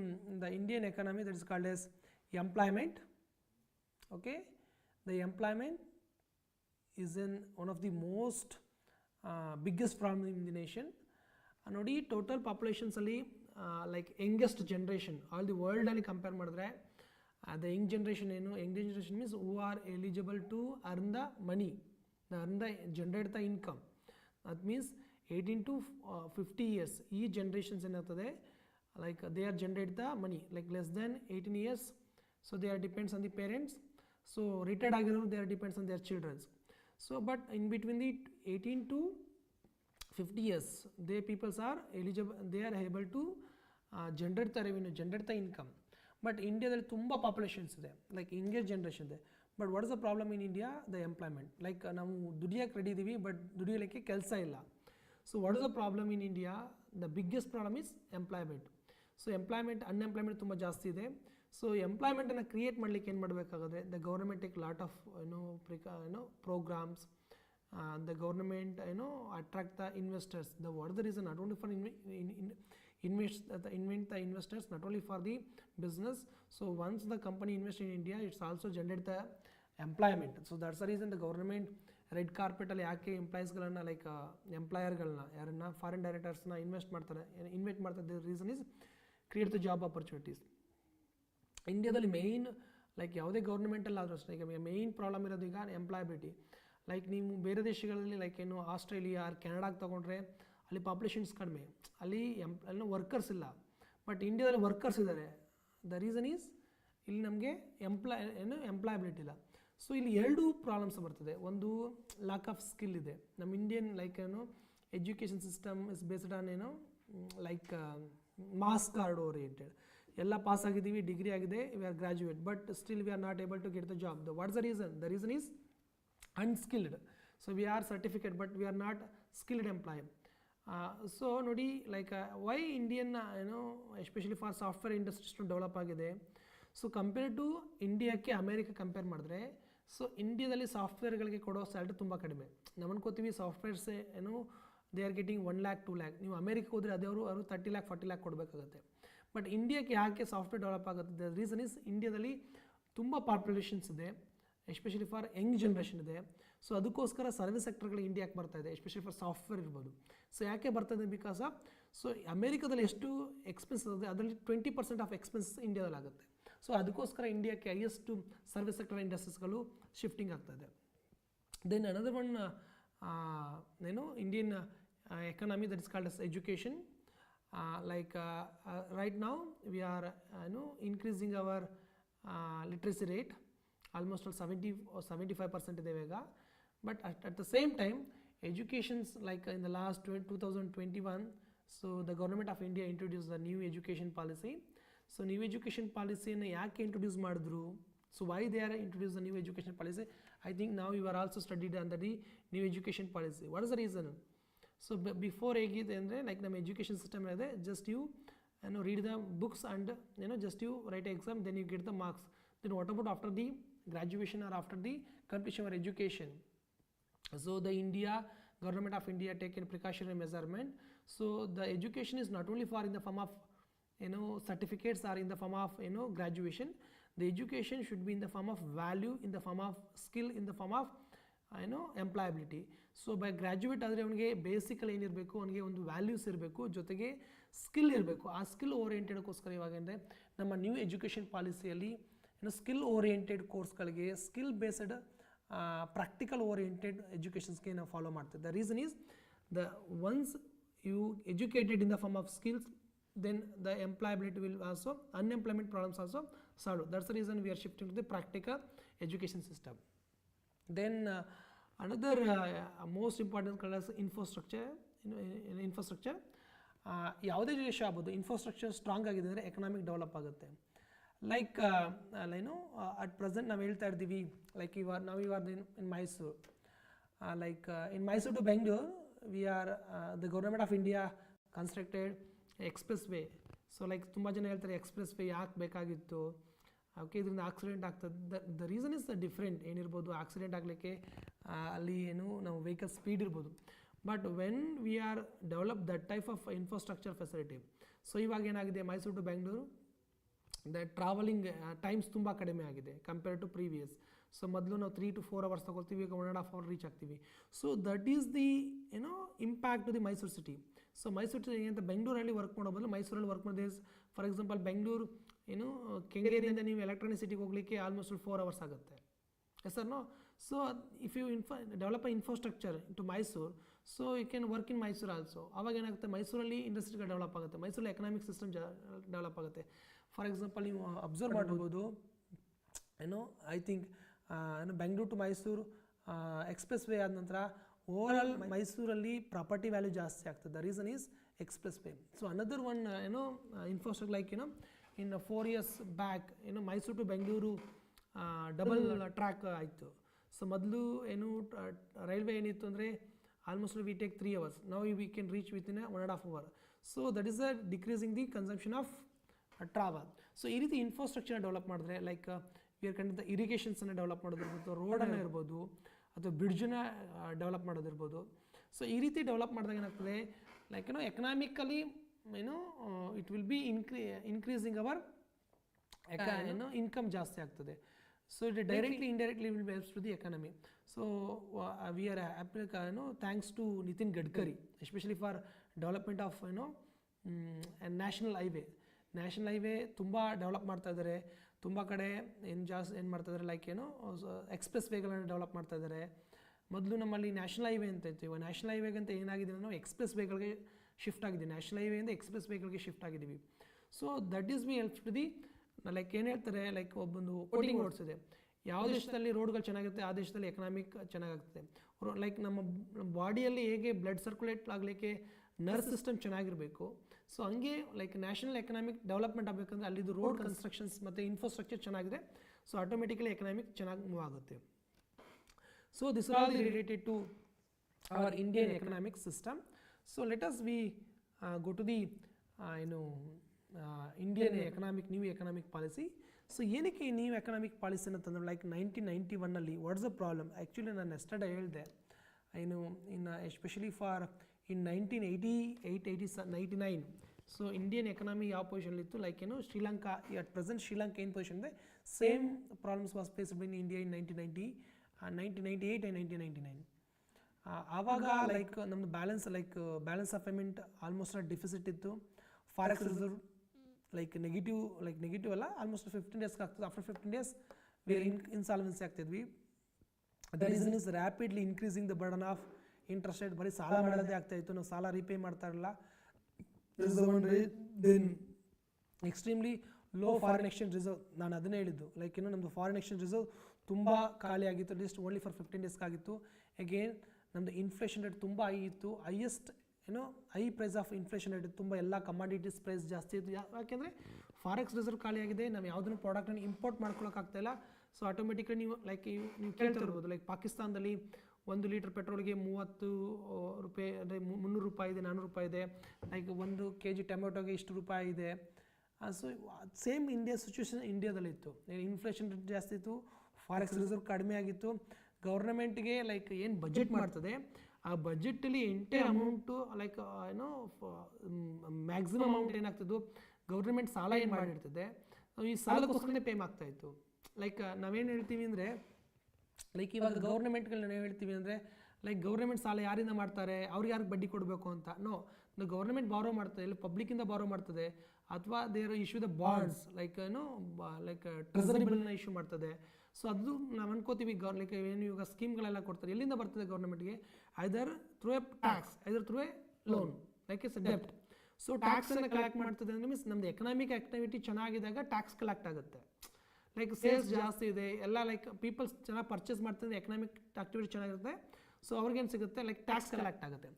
the Indian economy, that is called as employment. Okay, the employment is one of the most biggest problem in the nation. ನೋಡಿ total populations ಅಲ್ಲಿ like youngest generation all the world ಅಲ್ಲಿ compare ಮಾಡಿದ್ರೆ the young generation ಏನು, young generation means who are eligible to earn the money, generate the income. That means 18 to 50 years ಈ generations ಏನಾಗ್ತದೆ like they are generate the money, like less than 18 years, so they are depends on the parents. So retired ಆಗಿರೋರು they are depends on their childrens. So but in between the 18 to 50 years they peoples are eligible, they are able to generate the revenue, generate the income. But ಇಂಡಿಯಾದಲ್ಲಿ ತುಂಬ populations ಇದೆ, like younger generation ಇದೆ. But what is the problem in India? The employment. Like ನಾವು ದುಡಿಯೋಕ್ಕೆ ready ಇದ್ದೀವಿ but ದುಡಿಯೋಕ್ಕೆ ಕೆಲಸ ಇಲ್ಲ. So what is the problem in India? The biggest problem is employment. So unemployment ತುಂಬ ಜಾಸ್ತಿ ಇದೆ. ಸೊ ಎಂಪ್ಲಾಯ್ಮೆಂಟನ್ನು ಕ್ರಿಯೇಟ್ ಮಾಡಲಿಕ್ಕೆ ಏನು ಮಾಡಬೇಕಾಗುತ್ತೆ? The government take lot of programmes. The government attract the investors. What is the reason? Not only for invent the investors, not only for the business. So once the company invests in India, it's also generate the employment. So that's the reason the government red ಕಾರ್ಪೆಟಲ್ಲಿ ಯಾಕೆ ಎಂಪ್ಲಾಯೀಸ್ಗಳನ್ನು like ಎಂಪ್ಲಾಯರ್ಗಳನ್ನ ಯಾರನ್ನ foreign ಡೈರೆಕ್ಟರ್ಸ್ನ invest ಮಾಡ್ತಾರೆ. Reason is create the job opportunities. ಇಂಡಿಯಾದಲ್ಲಿ main like ಯಾವುದೇ ಗೌರ್ಮೆಂಟಲ್ಲಿ ಆದರೂ ಅಷ್ಟೇ ಈಗ ಮೇಯ್ನ್ ಪ್ರಾಬ್ಲಮ್ ಇರೋದು ಈಗ ಎಂಪ್ಲಾಯಬಿಲಿಟಿ. ಲೈಕ್ ನೀವು ಬೇರೆ ದೇಶಗಳಲ್ಲಿ ಲೈಕ್ ಏನು ಆಸ್ಟ್ರೇಲಿಯಾ ಕೆನಡಾಗೆ ತೊಗೊಂಡ್ರೆ ಅಲ್ಲಿ ಪಾಪ್ಯುಲೇಷನ್ಸ್ ಕಡಿಮೆ, ಅಲ್ಲಿ ವರ್ಕರ್ಸ್ ಇಲ್ಲ. ಬಟ್ ಇಂಡಿಯಾದಲ್ಲಿ ವರ್ಕರ್ಸ್ ಇದ್ದಾರೆ. ದ ರೀಸನ್ ಈಸ್ ಇಲ್ಲಿ ನಮಗೆ ಎಂಪ್ಲಾಯಬಿಲಿಟಿ ಇಲ್ಲ. ಸೊ ಇಲ್ಲಿ ಎರಡು ಪ್ರಾಬ್ಲಮ್ಸ್ ಬರ್ತದೆ. ಒಂದು ಲ್ಯಾಕ್ ಆಫ್ ಸ್ಕಿಲ್ ಇದೆ. ನಮ್ಮ Indian like education system is based on like marks card oriented. ಎಲ್ಲ ಪಾಸ್ ಆಗಿದ್ದೀವಿ, ಡಿಗ್ರಿ ಆಗಿದೆ, we are graduate, but still we are not able to get the job. What is the reason? The reason is unskilled. So we are certificate but we are not skilled employee. So ನೋಡಿ like why Indian especially for software industries develop ಆಗಿದೆ. So compare to ಇಂಡಿಯಾಕ್ಕೆ America compare ಮಾಡಿದ್ರೆ, so ಇಂಡಿಯಾದಲ್ಲಿ ಸಾಫ್ಟ್ವೇರ್ಗಳಿಗೆ ಕೊಡೋ salary ತುಂಬ ಕಡಿಮೆ. ನಾವು ಅನ್ಕೋತೀವಿ softwares they are getting 1 lakh 2 lakh. ನೀವು ಅಮೇರಿಕಾ ಹೋದರೆ ಅದೇ ಅವರು 30 lakh 40 lakh ಕೊಡಬೇಕಾಗುತ್ತೆ. ಬಟ್ ಇಂಡಿಯಾಕ್ಕೆ ಯಾಕೆ ಸಾಫ್ಟ್ವೇರ್ ಡೆವಲಪ್ ಆಗುತ್ತೆ? ದ ರೀಸನ್ ಇಸ್ ಇಂಡಿಯಾದಲ್ಲಿ ತುಂಬ ಪಾಪ್ಯುಲೇಷನ್ಸ್ ಇದೆ, ಎಸ್ಪೆಷಲಿ ಫಾರ್ ಯಂಗ್ ಜನ್ರೇಷನ್ ಇದೆ. ಸೊ ಅದಕ್ಕೋಸ್ಕರ ಸರ್ವಿಸ್ ಸೆಕ್ಟರ್ಗಳು ಇಂಡಿಯಾಕ್ಕೆ ಬರ್ತಾ ಇದೆ, ಎಸ್ಪೆಷಲಿ ಫಾರ್ ಸಾಫ್ಟ್ವೇರ್ ಇರ್ಬೋದು. ಸೊ ಯಾಕೆ ಬರ್ತದೆ? ಬಿಕಾಸ್ ಆಫ್ ಸೊ ಅಮೇರಿಕಾದಲ್ಲಿ ಎಷ್ಟು ಎಕ್ಸ್ಪೆನ್ಸ್ ಇದೆ ಅದರಲ್ಲಿ 20% ಆಫ್ ಎಕ್ಸ್ಪೆನ್ಸ್ ಇಂಡಿಯಾದಲ್ಲಿ ಆಗುತ್ತೆ. ಸೊ ಅದಕ್ಕೋಸ್ಕರ ಇಂಡಿಯಾಕ್ಕೆ ಹೈಯೆಸ್ಟ್ ಸರ್ವಿಸ್ ಸೆಕ್ಟರ್ ಇಂಡಸ್ಟ್ರೀಸ್ಗಳು ಶಿಫ್ಟಿಂಗ್ ಆಗ್ತಾಯಿದೆ. Then another one Indian economy that is called as education. Like right now we are increasing our literacy rate. Almost 70 or 75% ಇದೆ ಇವಾಗ. But at the same time educations like in the last 2021, so the government of India introduced the new education policy. So new education policy ನ ಯಾಕೆ introduce ಮಾಡಿದ್ರು? So why they are introduced the new education policy? I think now you are also studied under the new education policy. What is the reason? So before ಹೇಗಿದೆ ಅಂದರೆ like ನಮ್ಮ education system ಇದೆ, just you read the books and just you write exam, then you get the marks. Then what about after the graduation or after the completion of education? So the government of India taken precautionary measurement. So the education is not only for in the form of certificates or in the form of graduation. The education should be in the form of value, in the form of skill, in the form of employability. So by graduate ಆದರೆ ಅವನಿಗೆ basically ಏನಿರಬೇಕು, ಅವನಿಗೆ ಒಂದು values ಇರಬೇಕು, ಜೊತೆಗೆ skill ಇರಬೇಕು. ಆ skill ಓರಿಯೆಂಟೆಡ್ಗೋಸ್ಕರ ಇವಾಗ ಅಂದರೆ ನಮ್ಮ ನ್ಯೂ ಎಜುಕೇಷನ್ ಪಾಲಿಸಿಯಲ್ಲಿ ಸ್ಕಿಲ್ ಓರಿಯೆಂಟೆಡ್ ಕೋರ್ಸ್ಗಳಿಗೆ, ಸ್ಕಿಲ್ ಬೇಸ್ಡ್ ಪ್ರಾಕ್ಟಿಕಲ್ ಓರಿಯೆಂಟೆಡ್ ಎಜುಕೇಷನ್ಸ್ಗೆ ನಾವು ಫಾಲೋ ಮಾಡ್ತೀವಿ. The reason is the once you educated in the form of skills, then the employability will also, unemployment problems also solved. That's the reason we are shifting to the practical education system. Then another most important is infrastructure. ಯಾವುದೇ ದೇಶ ಆಗ್ಬೋದು, infrastructure strong ಆಗಿದೆ ಅಂದರೆ economic develop ಆಗುತ್ತೆ. like at present ನಾವು ಹೇಳ್ತಾ ಇದ್ದೀವಿ like you are in Mysore, in Mysore to Bangalore we are the government of India constructed expressway. So like ತುಂಬ ಜನ ಹೇಳ್ತಾರೆ ಎಕ್ಸ್ಪ್ರೆಸ್ ವೇ ಯಾಕೆ ಬೇಕಾಗಿತ್ತು, ಓಕೆ ಇದರಿಂದ ಆಕ್ಸಿಡೆಂಟ್ ಆಗ್ತದೆ. The reason is different. ಏನಿರ್ಬೋದು ಆಕ್ಸಿಡೆಂಟ್ ಆಗಲಿಕ್ಕೆ ಅಲ್ಲಿ ನಾವು ವೆಹಿಕಲ್ ಸ್ಪೀಡ್ ಇರ್ಬೋದು, but when we are develop that type of infrastructure facility. So ಇವಾಗ ಏನಾಗಿದೆ, Mysuru to Bengaluru the travelling times ತುಂಬ ಕಡಿಮೆ ಆಗಿದೆ ಕಂಪೇರ್ ಟು ಪ್ರೀವಿಯಸ್. ಸೊ ಮೊದಲು ನಾವು 3 to 4 hours ತಗೊಳ್ತೀವಿ, ಈಗ 1.5 hour ರೀಚ್ ಆಗ್ತೀವಿ. So that is the impact to the Mysuru city. So Mysuru city ಅಂತ ಬೆಂಗಳೂರಲ್ಲಿ ವರ್ಕ್ ಮಾಡೋ ಬದಲು ಮೈಸೂರಲ್ಲಿ ವರ್ಕ್ ಮಾಡೋದು. ಫಾರ್ ಎಕ್ಸಾಂಪಲ್ ಬೆಂಗಳೂರು ಕೆಂಗೇರಿಯಿಂದ ನೀವು ಎಲೆಕ್ಟ್ರಾನಿಕ್ ಸಿಟಿಗೆ ಹೋಗಲಿಕ್ಕೆ ಆಲ್ಮೋಸ್ಟ್ 4 hours ಆಗುತ್ತೆ. Yes sir no. So if you develop a infrastructure to Mysuru, so you can work in Mysuru also. ಅವಾಗ ಏನಾಗುತ್ತೆ, ಮೈಸೂರಲ್ಲಿ ಇಂಡಸ್ಟ್ರಿಗಳು ಡೆವಲಪ್ ಆಗುತ್ತೆ, ಮೈಸೂರಲ್ಲಿ ಎಕನಾಮಿಕ್ ಸಿಸ್ಟಮ್ ಡೆವಲಪ್ ಆಗುತ್ತೆ. ಫಾರ್ ಎಕ್ಸಾಂಪಲ್ ನೀವು ಅಬ್ಸರ್ವ್ ಮಾಡ್ಬೋದು, I think Bengaluru to Mysuru expressway ಆದ ನಂತರ ಓವರಾಲ್ ಮೈಸೂರಲ್ಲಿ ಪ್ರಾಪರ್ಟಿ ವ್ಯಾಲ್ಯೂ ಜಾಸ್ತಿ ಆಗ್ತದೆ. The reason is expressway. So another one infrastructure like in 4 years back Mysuru to Bengaluru double track ಆಯಿತು. ಸೊ ಮೊದಲು ರೈಲ್ವೆ ಏನಿತ್ತು ಅಂದರೆ ಆಲ್ಮೋಸ್ಟ್ ವಿ ಟೇಕ್ 3 hours, ನಾವು we can reach within 1.5 hour. So that is decreasing the consumption of travel. So ಈ ರೀತಿ ಇನ್ಫ್ರಾಸ್ಟ್ರಕ್ಚರ್ನ develop ಮಾಡಿದ್ರೆ like we are ಕಂಡಿದ್ದ ಇರಿಗೇಷನ್ಸನ್ನು ಡೆವಲಪ್ ಮಾಡೋದಿರ್ಬೋದು, ರೋಡನ್ನು ಇರ್ಬೋದು, ಅಥವಾ ಬ್ರಿಡ್ಜನ್ನ ಡೆವಲಪ್ ಮಾಡೋದಿರ್ಬೋದು. ಸೊ ಈ ರೀತಿ ಡೆವಲಪ್ ಮಾಡಿದಾಗ ಏನಾಗ್ತದೆ, like economically it will be increasing our income ಜಾಸ್ತಿ ಆಗ್ತದೆ. So it directly indirectly will be helps to the economy. So we are thanks to Nitin Gadkari especially for development of national highway. National highway ತುಂಬ develop ಮಾಡ್ತಾ ಇದ್ದಾರೆ. ತುಂಬ ಕಡೆ ಏನು ಮಾಡ್ತಾ ಇದ್ದಾರೆ, ಲೈಕ್ ಎಕ್ಸ್ಪ್ರೆಸ್ ವೇಗಳನ್ನು ಡೆವಲಪ್ ಮಾಡ್ತಾ ಇದ್ದಾರೆ. ಮೊದಲು ನಮ್ಮಲ್ಲಿ ನ್ಯಾಷನಲ್ ಹೈವೇ ಅಂತ ಇತ್ತು, ಇವಾಗ ನ್ಯಾಷನಲ್ ಹೈವೇಗಂತ ಏನಾಗಿದೆ, ನಾವು ಎಕ್ಸ್ಪ್ರೆಸ್ ವೇಗಳಿಗೆ ಶಿಫ್ಟ್ ಆಗಿದ್ದೀವಿ. ನ್ಯಾಷನಲ್ ಹೈವೇಯಿಂದ ಎಕ್ಸ್ಪ್ರೆಸ್ ವೇಗಳಿಗೆ ಶಿಫ್ಟ್ ಆಗಿದ್ದೀವಿ. So that is be helps to the like ಏನು ಹೇಳ್ತಾರೆ, ಲೈಕ್ ಒಬ್ಬೊಂದು ಕೋಟಿಂಗ್ ಓಡಿಸಿದೆ. ಯಾವ ದೇಶದಲ್ಲಿ ರೋಡ್ಗಳು ಚೆನ್ನಾಗಿರುತ್ತೆ ಆ ದೇಶದಲ್ಲಿ ಎಕನಾಮಿಕ್ ಚೆನ್ನಾಗಾಗ್ತದೆ. ಲೈಕ್ ನಮ್ಮ ಬಾಡಿಯಲ್ಲಿ ಹೇಗೆ ಬ್ಲಡ್ ಸರ್ಕ್ಯುಲೇಟ್ ಆಗಲಿಕ್ಕೆ ನರ್ವ್ ಸಿಸ್ಟಮ್ ಚೆನ್ನಾಗಿರಬೇಕು, ಸೊ ಹಂಗೆ ಲೈಕ್ ನ್ಯಾಷನಲ್ ಎಕನಾಮಿಕ್ ಡೆವಲಪ್ಮೆಂಟ್ ಆಗಬೇಕಂದ್ರೆ ಅಲ್ಲಿದ್ದು ರೋಡ್ ಕನ್ಸ್ಟ್ರಕ್ಷನ್ಸ್ ಮತ್ತು ಇನ್ಫ್ರಾಸ್ಟ್ರಕ್ಚರ್ ಚೆನ್ನಾಗಿದೆ. ಸೊ ಆಟೋಮೆಟಿಕಲಿ ಎಕನಾಮಿಕ್ ಚೆನ್ನಾಗಿ ಮೂವ್ ಆಗುತ್ತೆ. So this are all related to our Indian economic system. So let us we go to the Indian new economic policy. So ಏನಕ್ಕೆ ಈ new economic policy ಅಂತಂದ್ರೆ, like 1991 what's the problem. Actually ನಾನು yesterday ಹೇಳಿದೆ, especially for in 1988-99. So Indian economy ಯಾವ ಪೊಸಿಷನ್ಲಿತ್ತು, like Sri Lanka at present Sri Lanka ಏನು position ಇದೆ, same problems was faced in India in 1998 and 1999. ಆವಾಗ ಲೈಕ್ ನಮ್ಮದು balance of payment almost deficit ಇತ್ತು. ಫಾರೆಕ್ಸ್ ರಿಸರ್ವ್ ನೆಗೆಟಿವ್ ಅಲ್ಲ, ಆಲ್ಮೋಸ್ಟ್ 15 days ಆಗ್ತದೆ. After 15 days we are insolvency ಆಗ್ತಿದ್ವಿ. The reason is rapidly increasing the burden of interest rate. ಬರೀ ಸಾಲ ಮಾಡೋದೇ ಆಗ್ತಾ ಇತ್ತು, ನಾವು ಸಾಲ ರೀಪೇ ಮಾಡ್ತಾ ಇರಲಿಲ್ಲ. Extremely low foreign exchange reserve. ನಾನು ಅದನ್ನೇ ಹೇಳಿದ್ದು, ಲೈಕ್ ನಮ್ಮದು ಫಾರಿನ್ ಎಕ್ಸ್ಚೇಂಜ್ ರಿಸರ್ವ್ ತುಂಬ ಖಾಲಿ ಆಗಿತ್ತು, ಲಿಸ್ಟ್ ಓನ್ಲಿ ಫಾರ್ 15 days ಆಗಿತ್ತು. ಅಗೇನ್ ನಮ್ಮದು ಇನ್ಫ್ಲೇಷನ್ ರೇಟ್ ತುಂಬ ಹೈ ಇತ್ತು, highest high price of inflation rate. ತುಂಬ ಎಲ್ಲ ಕಮಾಡಿಟೀಸ್ ಪ್ರೈಸ್ ಜಾಸ್ತಿ ಇತ್ತು. ಯಾಕೆಂದರೆ ಫಾರೆಕ್ಸ್ ರಿಸರ್ವ್ ಖಾಲಿ ಆಗಿದೆ, ನಾವು ಯಾವುದನ್ನು ಪ್ರಾಡಕ್ಟನ್ನು ಇಂಪೋರ್ಟ್ ಮಾಡ್ಕೊಳಕ್ಕಾಗ್ತಾಯಿಲ್ಲ. ಸೊ ಆಟೋಮೆಟಿಕ್ಲಿ ನೀವು ಕೇಳ್ತಾ ಇರ್ಬೋದು, ಲೈಕ್ ಪಾಕಿಸ್ತಾನದಲ್ಲಿ 1 ಲೀಟರ್ ಪೆಟ್ರೋಲ್ಗೆ 30 ರೂಪಾಯಿ, ಅಂದರೆ 300 ರೂಪಾಯಿ ಇದೆ, 400 ರೂಪಾಯಿ ಇದೆ. ಲೈಕ್ 1 kg ಟೊಮೆಟೊಗೆ ಇಷ್ಟು ರೂಪಾಯಿ ಇದೆ. ಸೊ ಸೇಮ್ ಇಂಡಿಯಾ ಸಿಚುವೇಶನ್ ಇಂಡಿಯಾದಲ್ಲಿತ್ತು. ಇನ್ಫ್ಲೇಷನ್ ರೇಟ್ ಜಾಸ್ತಿ ಇತ್ತು, ಫಾರೆಕ್ಸ್ ರಿಸರ್ವ್ ಕಡಿಮೆ ಆಗಿತ್ತು. ಗೌರ್ಮೆಂಟ್ಗೆ ಲೈಕ್ ಏನು ಬಜೆಟ್ ಮಾಡ್ತದೆ, ಆ ಬಜೆಟಲ್ಲಿ ಎಂಟೇ ಅಮೌಂಟು ಲೈಕ್ ಮ್ಯಾಕ್ಸಿಮಮ್ ಅಮೌಂಟ್ ಏನಾಗ್ತಿದ್ದು, ಗೌರ್ಮೆಂಟ್ ಸಾಲ ಏನು ಮಾಡಿರ್ತದೆ, ಈ ಸಾಲಕ್ಕೋಸ್ಕರನೇ ಪೇ ಆಗ್ತಾಯಿತ್ತು. ಲೈಕ್ ನಾವೇನು ಹೇಳ್ತೀವಿ ಅಂದರೆ, ಲೈಕ್ ಇವಾಗ ಗೌರ್ಮೆಂಟ್ಗಳನ್ನ ಏನು ಹೇಳ್ತೀವಿ ಅಂದರೆ, ಲೈಕ್ ಗೌರ್ಮೆಂಟ್ ಸಾಲ ಯಾರಿಂದ ಮಾಡ್ತಾರೆ, ಅವ್ರಿಗೆ ಯಾರಿಗೆ ಬಡ್ಡಿ ಕೊಡಬೇಕು ಅಂತ. ನೋ, ಗೌರ್ಮೆಂಟ್ ಬಾರೋ ಮಾಡ್ತದೆ, ಇಲ್ಲ ಪಬ್ಲಿಕ್ಕಿಂದ ಬಾರೋ ಮಾಡ್ತದೆ, ಅಥವಾ there issue the bonds, like like treasury ಬಿಲ್ನ ಇಶ್ಯೂ ಮಾಡ್ತದೆ. ಸೊ ಅದು ನಾವು ಅನ್ಕೋತೀವಿ ಲೈಕ್ ಏನು ಇವಾಗ ಸ್ಕೀಮ್ಗಳೆಲ್ಲ ಕೊಡ್ತಾರೆ, ಎಲ್ಲಿಂದ ಬರ್ತದೆ ಗೌರ್ಮೆಂಟ್ಗೆ, either through a tax, either through a loan, like it's ಡೆಪ್ಟ್. ಸೊ ಟ್ಯಾಕ್ಸನ್ನು ಕಲೆಕ್ಟ್ ಮಾಡ್ತದೆ ಅಂದರೆ ಮೀನ್ಸ್ ನಮ್ಮದು ಎಕನಾಮಿಕ್ ಆಕ್ಟಿವಿಟಿ ಚೆನ್ನಾಗಿದ್ದಾಗ ಟ್ಯಾಕ್ಸ್ ಕಲೆಕ್ಟ್ ಆಗುತ್ತೆ. ಲೈಕ್ ಸೇಲ್ಸ್ ಜಾಸ್ತಿ ಇದೆ, ಎಲ್ಲ ಲೈಕ್ ಪೀಪಲ್ಸ್ ಚೆನ್ನಾಗಿ ಪರ್ಚೇಸ್ ಮಾಡ್ತಿದ್ರೆ ಎಕನಾಮಿಕ್ ಆಕ್ಟಿವಿಟಿ ಚೆನ್ನಾಗಿರುತ್ತೆ. ಸೊ ಅವ್ರಿಗೇನು ಸಿಗುತ್ತೆ, ಲೈಕ್ ಟ್ಯಾಕ್ಸ್ ಕಲೆಕ್ಟ್ ಆಗುತ್ತೆ.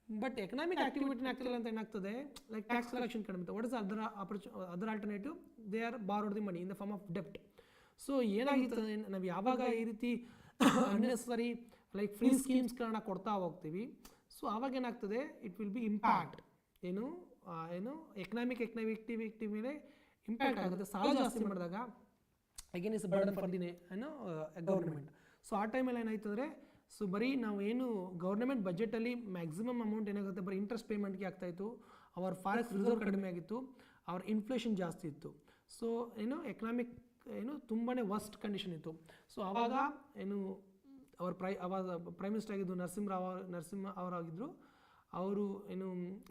ಬಟ್ ಎಕನಾಮಿಕ್ ಆಕ್ಟಿವಿಟಿ ಆಗ್ತಿಲ್ಲ ಅಂತ ಏನಾಗ್ತದೆ, ಲೈಕ್ ಟ್ಯಾಕ್ಸ್ ಕಲೆಕ್ಷನ್ ಕಡಿಮೆ. What is other alternative? They are borrowed the money in the form of ಡೆಪ್ಟ್. ಸೊ ಏನಾಗಿರ್ತದೆ, ನಾವು ಯಾವಾಗ ಈ ರೀತಿ ಅನ್ನೆಸರಿ ಲೈಕ್ ಫ್ರೀ ಸ್ಕೀಮ್ಸ್ಗಳನ್ನ ಕೊಡ್ತಾ ಹೋಗ್ತೀವಿ, ಸೊ ಆವಾಗ ಏನಾಗ್ತದೆ, ಇಟ್ ವಿಲ್ ಬಿ ಇಂಪ್ಯಾಕ್ಟ್ ಏನು ಎಕನಾಮಿಕ್ ಆಕ್ಟಿವಿಟಿ ಮೇಲೆ ಇಂಪ್ಯಾಕ್ಟ್ ಆಗುತ್ತೆ. ಸಾಲ ಜಾಸ್ತಿ ಮಾಡಿದಾಗ again is burden for the government. So ಆ ಟೈಮಲ್ಲಿ ಏನಾಯ್ತು ಅಂದರೆ, ಸೊ ಬರೀ ನಾವು ಏನು ಗೌರ್ಮೆಂಟ್ ಬಜೆಟಲ್ಲಿ ಮ್ಯಾಕ್ಸಿಮಮ್ ಅಮೌಂಟ್ ಏನಾಗುತ್ತೆ ಬರೀ ಇಂಟ್ರೆಸ್ಟ್ ಪೇಮೆಂಟ್ಗೆ ಆಗ್ತಾಯಿತ್ತು, ಅವರ ಫಾರೆಕ್ಸ್ ರಿಸರ್ವ್ ಕಡಿಮೆ ಆಗಿತ್ತು, ಅವ್ರ ಇನ್ಫ್ಲೇಷನ್ ಜಾಸ್ತಿ ಇತ್ತು. ಸೊ ಎಕನಾಮಿಕ್ ತುಂಬಾ ವರ್ಸ್ಟ್ ಕಂಡೀಷನ್ ಇತ್ತು. ಸೊ ಆವಾಗ ಅವಾಗ ಪ್ರೈಮ್ ಮಿನಿಸ್ಟರ್ ಆಗಿದ್ದು ನರಸಿಂಹ ಅವರಾಗಿದ್ದರು. ಅವರು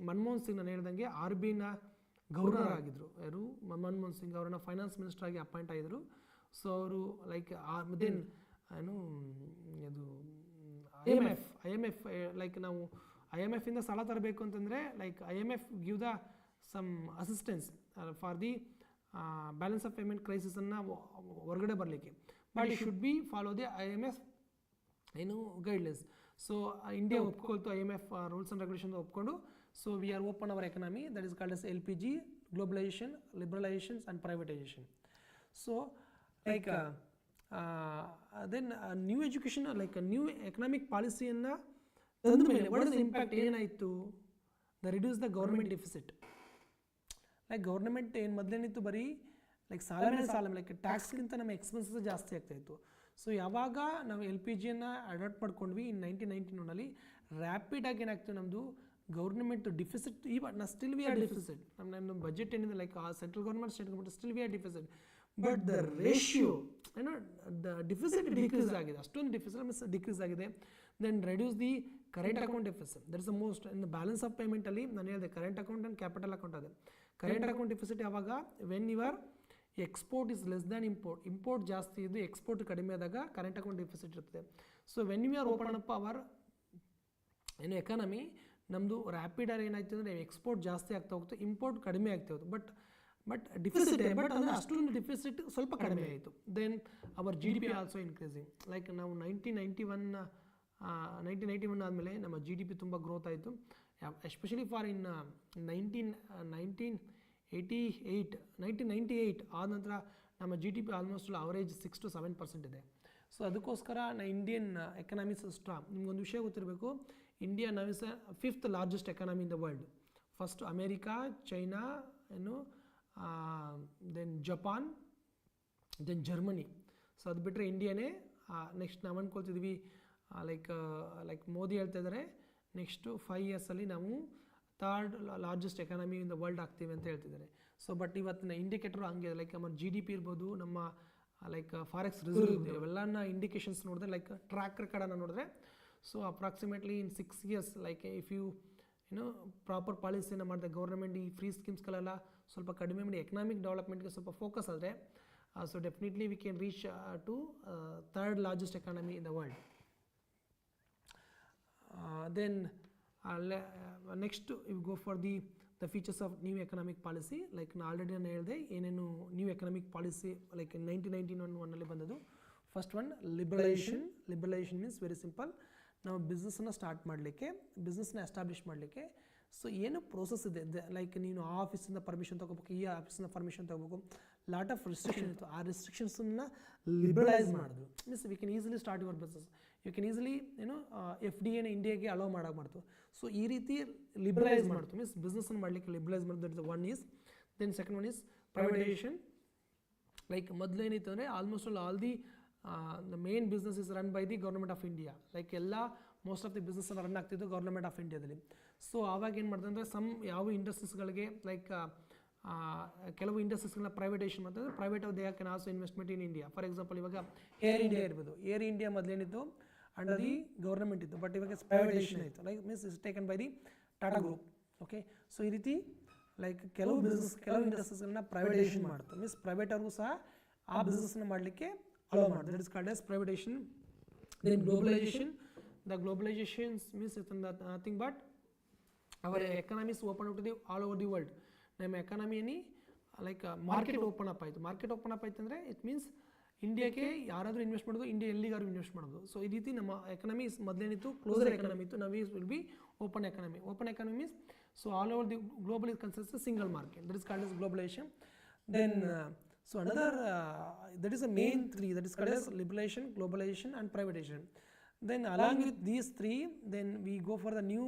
ಮನಮೋಹನ್ ಸಿಂಗ್ ನಾನು ಹೇಳ್ದಂಗೆ RBIನ ಗವರ್ನರ್ ಆಗಿದ್ದರು. ಯಾರು? ಮನಮೋಹನ್ ಸಿಂಗ್ ಅವರನ್ನ ಫೈನಾನ್ಸ್ ಮಿನಿಸ್ಟರ್ ಆಗಿ ಅಪಾಯಿಂಟ್ ಆಗಿದ್ರು. ಸೊ ಅವರು ಲೈಕ್ ದೆನ್ ಇದು IMF ಲೈಕ್ ನಾವು IMF ಇಂದ ಸಾಲ ತರಬೇಕು ಅಂತಂದರೆ like IMF give the some assistance for the balance of payment ಕ್ರೈಸಿಸನ್ನು ಹೊರಗಡೆ ಬರಲಿಕ್ಕೆ. But it should be follow the IMF guidelines. So India ಒಪ್ಕೊಳ್ತು IMF ರೂಲ್ಸ್ ಆ್ಯಂಡ್ ರೆಗ್ಯುಲೇಷನ್ ಒಪ್ಕೊಂಡು. So we are open our economy, that is called as LPG, globalisation, liberalisations and privatisation. So like then new education like new economic ಪಾಲಿಸಿಯನ್ನು ತಂದ ಮೇಲೆ what is the impact ಏನಾಯಿತು? Reduce the government deficit. Like government ಏನು ಮೊದಲೇನಿತ್ತು ಬರೀ like ಸಾಲ ಮೇಲೆ like ಟ್ಯಾಕ್ಸ್ಗಿಂತ ನಮ್ಮ expenses ಜಾಸ್ತಿ ಆಗ್ತಾಯಿತ್ತು. ಸೊ ಯಾವಾಗ ನಾವು LPGಯನ್ನು ಅಡಾಪ್ಟ್ ಮಾಡ್ಕೊಂಡ್ವಿ ಇನ್ 1991 ರ್ಯಾಪಿಡಾಗಿ ಏನಾಗ್ತದೆ, ನಮ್ಮದು government deficit still we are deficit. ನಮ್ಮ ಬಜೆಟ್ ಏನಿದೆ like central government state government still we are deficit. But the ratio the deficit decrease ಆಗಿದೆ, ಅಷ್ಟೊಂದು ಡಿಫಿಸಿಟ್ ಡಿಕ್ರೀಸ್ ಆಗಿದೆ. Then reduce the current account deficit, that is the most. In the balance of ಪೇಮೆಂಟಲ್ಲಿ ನಾನು ಹೇಳಿದೆ current account and capital account ಇದೆ. Current account deficit ಯಾವಾಗ? When your export is less than import ಜಾಸ್ತಿ ಇದ್ದು export ಕಡಿಮೆ ಆದಾಗ ಕರೆಂಟ್ ಅಕೌಂಟ್ ಡೆಫಿಸಿಟ್ ಇರ್ತದೆ. So when you are open up our economy, ನಮ್ಮದು ರ್ಯಾಪಿಡಾಗಿ ಏನಾಯ್ತು ಅಂದರೆ ಎಕ್ಸ್ಪೋರ್ಟ್ ಜಾಸ್ತಿ ಆಗ್ತಾ ಹೋಗ್ತು, ಇಂಪೋರ್ಟ್ ಕಡಿಮೆ ಆಗ್ತಾ ಹೋಗ್ತು. ಬಟ್ ಡಿಫಿಸಿಟ್ ಬಟ್ ಅಂದರೆ ಅಷ್ಟೊಂದು ಡಿಫಿಸಿಟ್ ಸ್ವಲ್ಪ ಕಡಿಮೆ ಆಯಿತು. Then our GDP also increasing. Like ನಾವು 1991 ಆದಮೇಲೆ ನಮ್ಮ GDP ತುಂಬ ಗ್ರೋತ್ ಆಯಿತು. ಎಸ್ಪೆಷಲಿ ಫಾರ್ ಇನ್ 1998 ಆದ ನಂತರ ನಮ್ಮ GDP ಆಲ್ಮೋಸ್ಟ್ ಅವರೇಜ್ 6 to 7% ಇದೆ. ಸೊ ಅದಕ್ಕೋಸ್ಕರ ಇಂಡಿಯನ್ ಎಕನಾಮಿಸ್ ಸ್ಟ್ರಾಂಗ್. ನಿಮ್ಗೊಂದು ವಿಷಯ ಗೊತ್ತಿರಬೇಕು, India now is 5th largest economy in the world. First America, China, then Japan, then Germany. So ಅದು ಬಿಟ್ಟರೆ ಇಂಡಿಯಾನೇ ನೆಕ್ಸ್ಟ್. ನಾವು ಅಂದ್ಕೊಳ್ತಿದ್ವಿ ಲೈಕ್ ಮೋದಿ ಹೇಳ್ತಾ ಇದ್ದಾರೆ ನೆಕ್ಸ್ಟು 5 yearsಲ್ಲಿ ನಾವು 3rd largest economy in the world ಆಗ್ತೀವಿ ಅಂತ ಹೇಳ್ತಿದ್ದಾರೆ. ಸೊ ಬಟ್ ಇವತ್ತಿನ ಇಂಡಿಕೇಟರ್ ಹಂಗೆ ಲೈಕ್ ನಮ್ಮ GDP ಇರ್ಬೋದು, ನಮ್ಮ ಲೈಕ್ ಫಾರೆಕ್ಸ್ ರಿಸರ್ವ್ ಇವೆಲ್ಲನ ಇಂಡಿಕೇಶನ್ಸ್ ನೋಡಿದ್ರೆ ಲೈಕ್ ಟ್ರ್ಯಾಕ್ ರೆಕಾರ್ಡನ್ನು ನೋಡಿದ್ರೆ, so approximately in 6 years like if you proper ಪಾಲಿಸಿಯನ್ನು ಮಾಡಿದೆ ಗೌರ್ಮೆಂಟ್, ಈ ಫ್ರೀ ಸ್ಕೀಮ್ಸ್ಗಳೆಲ್ಲ ಸ್ವಲ್ಪ ಕಡಿಮೆ ಮಾಡಿ ಎಕನಾಮಿಕ್ ಡೆವಲಪ್ಮೆಂಟ್ಗೆ ಸ್ವಲ್ಪ ಫೋಕಸ್ ಆದರೆ, so definitely we can reach to 3rd largest economy in the world. Then next you go for the features of new economic policy. Like ನಾನು already ನಾನು ಹೇಳಿದೆ ಏನೇನು ನ್ಯೂ ಎಕನಾಮಿಕ್ ಪಾಲಿಸಿ ಲೈಕ್ 1991 ಬಂದದ್ದು. First one liberalisation. Liberalisation means very simple, ನಾವು ಬಿಸ್ನೆಸ್ಸನ್ನು start ಮಾಡಲಿಕ್ಕೆ, ಬಿಸ್ನೆಸ್ನ establish ಮಾಡಲಿಕ್ಕೆ so ಏನು process ಇದೆ, ಲೈಕ್ ನೀನು ಆ ಆಫೀಸಿಂದ ಪರ್ಮಿಷನ್ ತೊಗೋಬೇಕು, ಈ ಆಫೀಸಿಂದ ಪರ್ಮಿಷನ್ ತೊಗೋಬೇಕು, ಲಾಟ್ ಆಫ್ ರಿಸ್ಟ್ರಿಕ್ಷನ್ ಇತ್ತು. ಆ ರಿಸ್ಟ್ರಿಕ್ಷನ್ಸನ್ನು ಲಿಬರಲೈಸ್ ಮಾಡಿದ್ರು. Means we can easily start your business, you can easily FDAನ ಇಂಡಿಯಾಗೆ ಅಲೋ ಮಾಡೋಕೆ ಮಾಡ್ತು. ಸೊ ಈ ರೀತಿ ಲಿಬರಲೈಸ್ ಮಾಡ್ತು, ಮೀನ್ಸ್ ಬಿಸ್ನೆಸ್ಸನ್ನು ಮಾಡಲಿಕ್ಕೆ ಲಿಬರಲೈಸ್ ಮಾಡಿದ್ದು. That is one is. Then second one is privatisation. Like ಮೊದಲು ಏನಿತ್ತು ಅಂದರೆ almost all the main business is run by the government of India. Like ಎಲ್ಲ ಮೋಸ್ಟ್ ಆಫ್ ದಿ ಬಿಸ್ನೆಸ್ ಎಲ್ಲ ರನ್ ಆಗ್ತಿದ್ದು ಗೌರ್ಮೆಂಟ್ ಆಫ್ ಇಂಡಿಯಾದಲ್ಲಿ. So ಆವಾಗ ಏನು ಮಾಡಿದೆ ಅಂದರೆ ಯಾವ ಇಂಡಸ್ಟ್ರೀಸ್ಗಳಿಗೆ ಲೈಕ್ ಕೆಲವು ಇಂಡಸ್ಟ್ರೀಸ್ಗಳನ್ನ ಪ್ರೈವೇಟೈಸೇಷನ್ ಮಾಡ್ತಾರೆ. Private of they can also investment in India. For example ಇವಾಗ ಏರ್ ಇಂಡಿಯಾ ಇರ್ಬೋದು. Air India ಮೊದಲೇನಿತ್ತು under the government ಇತ್ತು, ಬಟ್ ಇವಾಗ ಪ್ರೈವೇಟೈಸೇಷನ್ ಆಯಿತು. Like means is taken by the Tata group. Okay, so ಈ ರೀತಿ ಲೈಕ್ ಕೆಲವು ಇಂಡಸ್ಟ್ರೀಸ್ಗಳನ್ನ ಪ್ರೈವೇಟೈಸೇಷನ್ ಮಾಡ್ತು. ಮೀನ್ಸ್ ಪ್ರೈವೇಟ್ ಅವ್ರಿಗೂ ಸಹ ಆ ಬಿಸ್ನೆಸ್ನ ಮಾಡಲಿಕ್ಕೆ ಅಲೋ ಮಾಡಿದೆ. That is called as privatization. Then globalization. The globalization means it's nothing but our economy is open up to the all over the world. ನಮ್ಮ ಎಕಾನಮಿಯಲ್ಲಿ ಲೈಕ್ ಮಾರ್ಕೆಟ್ ಓಪನ್ ಅಪ್ ಆಯಿತು. Market open up ಆಯ್ತು ಅಂದರೆ it means ಇಂಡಿಯಾಕ್ಕೆ ಯಾರಾದರೂ invest ಮಾಡೋದು, India ಎಲ್ಲಿಗಾದ್ರು invest ಮಾಡೋದು. So ಈ ರೀತಿ ನಮ್ಮ ಎಕನಾಮಿ ಮೊದಲೇನಿತ್ತು ಕ್ಲೋಸರ್ ಎಕನಾಮಿ ಇತ್ತು, ನಾವು will be open economy. Open economy means so all over the global is consist single market, that is called as globalization. Then so another that is the main three, that is called as liberalization, globalization and privatization. Then along with these three, then we go for the new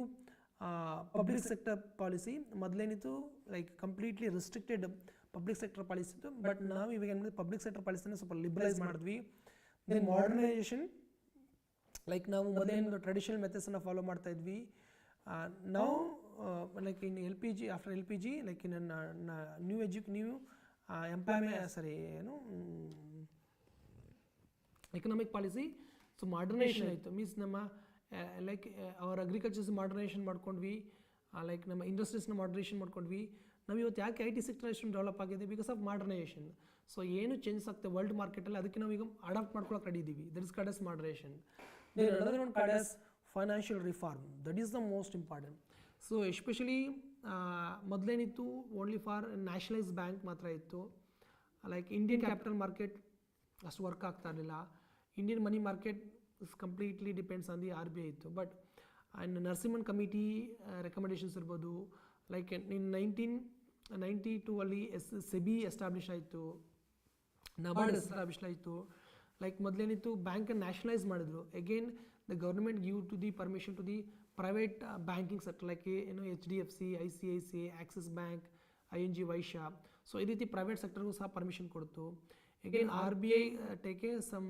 public sector policy. ಮೊದಲೇನಿತ್ತು like completely restricted public sector policy ಇತ್ತು, but ನಾವು ಇವಾಗ public sector ಪಾಲಿಸಿನ ಸ್ವಲ್ಪ ಲಿಬರಲೈಸ್ ಮಾಡಿದ್ವಿ. Then modernisation, like ನಾವು ಮೊದಲೇನು traditional ಮೆಥಡ್ಸನ್ನು follow ಮಾಡ್ತಾ ಇದ್ವಿ, ನಾವು like in LPG, after LPG like in new economic policy. So modernization ಆಯಿತು, ಮೀನ್ಸ್ ನಮ್ಮ ಲೈಕ್ ಅವರ್ ಅಗ್ರಿಕಲ್ಚರ್ಸ್ ಮಾಡರ್ನೈಸೇಷನ್ ಮಾಡ್ಕೊಂಡ್ವಿ, ಲೈಕ್ ನಮ್ಮ ಇಂಡಸ್ಟ್ರೀಸ್ನ ಮಾಡರ್ನೈಸೇಷನ್ ಮಾಡ್ಕೊಂಡ್ವಿ. ನಾವು ಇವತ್ತು ಯಾಕೆ IT ಸೆಕ್ಟರ್ ಎಷ್ಟು ಡೆವಲಪ್ ಆಗಿದೆ, ಬಿಕಾಸ್ ಆಫ್ ಮಾಡರ್ನೈಸೇಷನ್. ಸೊ ಏನು ಚೇಂಜಸ್ ಆಗ್ತದೆ ವರ್ಲ್ಡ್ ಮಾರ್ಕೆಟಲ್ಲಿ, ಅದಕ್ಕೆ ನಾವು ಈಗ ಅಡಾಪ್ಟ್ ಮಾಡ್ಕೊಳಕ್ಕೆ ರೆಡಿ ಇದ್ದೀವಿ, that is called as moderation. Then another one called as financial reform, that is the most important. So especially ಮೊದಲೇನಿತ್ತು ಓನ್ಲಿ ಫಾರ್ ನ್ಯಾಷನಲೈಸ್ ಬ್ಯಾಂಕ್ ಮಾತ್ರ ಇತ್ತು, ಲೈಕ್ ಇಂಡಿಯನ್ ಕ್ಯಾಪಿಟಲ್ ಮಾರ್ಕೆಟ್ ಅಷ್ಟು ವರ್ಕ್ ಆಗ್ತಾ ಇರಲಿಲ್ಲ, Indian money market is completely depends on the RBI ಇತ್ತು. But and Narasimhan committee recommendations ಇರ್ಬೋದು, like in 1992 ಅಲ್ಲಿ SEBI establish ಆಯಿತು, ನಬಾರ್ಡ್ ಎಸ್ಟಾಬ್ಲಿಷ್ ಆಯಿತು. ಲೈಕ್ ಮೊದಲೇನಿತ್ತು ಬ್ಯಾಂಕನ್ನು ನ್ಯಾಷನಲೈಸ್ ಮಾಡಿದ್ರು, again the government give to the permission to the private banking sector, like HDFC, ICICI, Axis bank, ING, Vysya. So ಈ ರೀತಿ ಪ್ರೈವೇಟ್ ಸೆಕ್ಟರ್ಗೂ ಸಹ ಪರ್ಮಿಷನ್ ಕೊಡ್ತು. Again RBI take some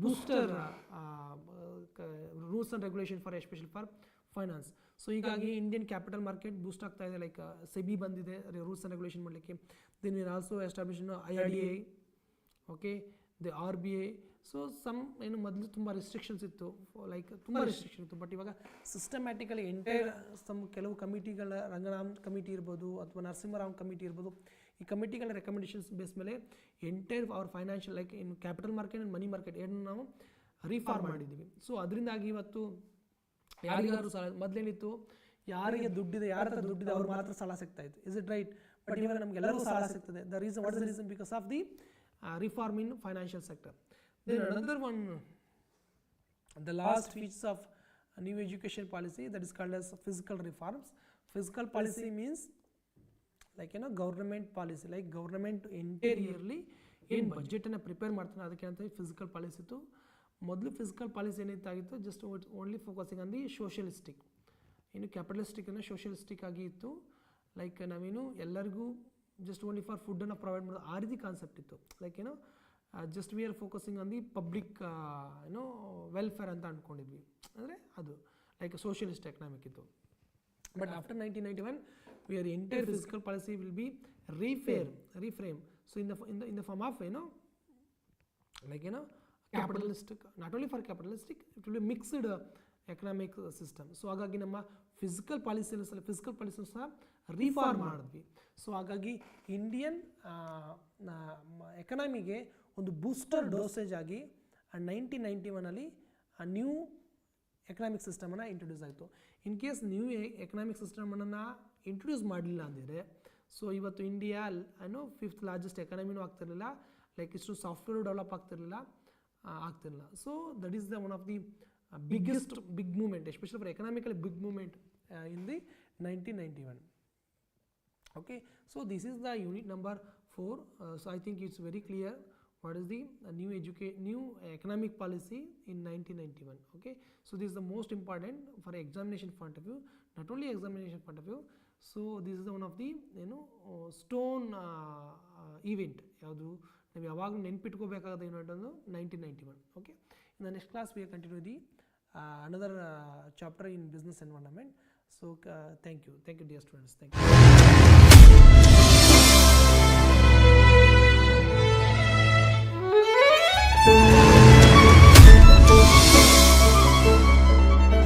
booster rules and regulation for especially for finance. So ಹೀಗಾಗಿ Indian capital market boost ಆಗ್ತಾ ಇದೆ, like SEBI ಬಂದಿದೆ rules and regulation ಮಾಡಲಿಕ್ಕೆ. Then will also establish IRDA, okay, the RBI. So some ಮೊದಲು ತುಂಬ restrictions ಇತ್ತು, like ತುಂಬ restriction ಇತ್ತು, ಬಟ್ ಇವಾಗ ಸಿಸ್ಟಮ್ಯಾಟಿಕಲಿ ಎಂಟೈರ್ ಕೆಲವು ಕಮಿಟಿಗಳ, ರಂಗರಾಮ್ ಕಮಿಟಿ ಇರ್ಬೋದು ಅಥವಾ ನರಸಿಂಹರಾವ್ ಕಮಿಟಿ ಇರ್ಬೋದು, ಈ ಕಮಿಟಿಗಳ ರೆಕಮೆಂಡೇಷನ್ಸ್ ಬೇಸ್ ಮೇಲೆ ಎಂಟೈರ್ ಅವ್ರ ಫೈನಾನ್ಷಿಯಲ್ ಲೈಕ್ ಇನ್ನು capital market and money market ಏನು ನಾವು ರಿಫಾರ್ಮ್ ಮಾಡಿದ್ದೀವಿ. ಸೊ ಅದರಿಂದಾಗಿ ಇವತ್ತು ಯಾರಿಗಾದ್ರೂ ಸಾಲ, ಮೊದಲೇನಿತ್ತು ಯಾರಿಗೆ ದುಡ್ಡಿದೆ, ಯಾರ ಹತ್ರ ದುಡ್ಡಿದೆ ಅವ್ರು ಮಾತ್ರ ಸಾಲ ಸಿಗ್ತಾ ಇತ್ತು, ಇಸ್ ಇಟ್ ರೈಟ್? ಬಟ್ ಇವಾಗ ನಮಗೆಲ್ಲರೂ ಸಾಲ ಸಿಗ್ತದೆ. The reason, what is the reason? Because of the reform in financial sector. Then another one, the last features of new education policy, that is called as fiscal reforms. Fiscal policy means like government policy, like government interiorly ಏನು ಬಜೆಟನ್ನು prepare ಮಾಡ್ತಾನೆ ಅದಕ್ಕೆ ಅಂತ physical policy ಇತ್ತು. ಮೊದಲು physical policy ಏನಿತ್ತಾಗಿತ್ತು, just only focusing on the socialistic, ಇನ್ನು ಕ್ಯಾಪಿಟಲಿಸ್ಟಿಕನ್ನು socialistic ಆಗಿ ಇತ್ತು. ಲೈಕ್ ನಾವೇನು ಎಲ್ಲರಿಗೂ ಜಸ್ಟ್ ಓನ್ಲಿ ಫಾರ್ ಫುಡ್ಡನ್ನು ಪ್ರೊವೈಡ್ ಮಾಡೋದು, ಆ ರೀತಿ ಕಾನ್ಸೆಪ್ಟ್ ಇತ್ತು. Like just we are focusing on the public welfare ಅಂತ ಅಂದ್ಕೊಂಡಿದ್ವಿ, ಅಂದರೆ ಅದು ಲೈಕ್ ಸೋಷಿಯಲಿಸ್ಟ್ ಎಕನಾಮಿಕ್ ಇತ್ತು. But after 1991 we are entire fiscal policy will be reframe. So in the form of like capitalistic, not only for capitalistic, it will be mixed economic system. So ಹಾಗಾಗಿ ನಮ್ಮ physical policy ಸಹ reform ಮಾಡಿದ್ವಿ. So ಹಾಗಾಗಿ Indian ಎಕನಾಮಿಗೆ ಒಂದು booster dosage ಆಗಿ 1991 new economic ಸಿಸ್ಟಮನ್ನು introduce ಆಯಿತು. In case new economic ಸಿಸ್ಟಮನ್ನು ಇಂಟ್ರೊಡ್ಯೂಸ್ ಮಾಡಲಿಲ್ಲ ಅಂದರೆ, ಸೊ ಇವತ್ತು ಇಂಡಿಯಾ 5th ಲಾರ್ಜೆಸ್ಟ್ ಎಕನಾಮಿನೂ ಆಗ್ತಿರಲಿಲ್ಲ, ಲೈಕ್ ಇಷ್ಟು ಸಾಫ್ಟ್ವೇರು ಡೆವಲಪ್ ಆಗ್ತಿರಲಿಲ್ಲ. So that is the one of the biggest big movement, especially for economically big movement in the 1991. Okay, so this is the unit number 4. So I think it's very clear what is the new economic policy in 1991. Okay, so this is the most important for examination point of view, not only examination point of view. So this is the one of the stone event, ಯಾವುದು ನಾವು ಯಾವಾಗಲೂ ನೆನ್ಪಿಟ್ಕೋಬೇಕಾದ unit ಒಂದು 1991. Okay, in the next class we will continue the another chapter in business environment. So thank you dear students, thank you.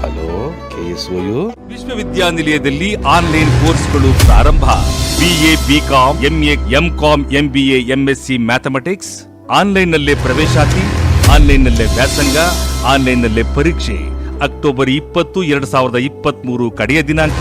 Hello, KSOU ವಿಶ್ವವಿದ್ಯಾನಿಲಯದಲ್ಲಿ online ಕೋರ್ಸ್ಗಳು ಪ್ರಾರಂಭ. BA, BCom, MA, MCom, MBA, MSc mathematics ಆನ್ಲೈನ್ನಲ್ಲೇ ಪ್ರವೇಶಾತಿ, ಆನ್ಲೈನ್ನಲ್ಲೇ ವ್ಯಾಸಂಗ, ಆನ್ಲೈನ್ನಲ್ಲೇ ಪರೀಕ್ಷೆ. October 20, 2023 ಕಡೆಯ ದಿನಾಂಕ.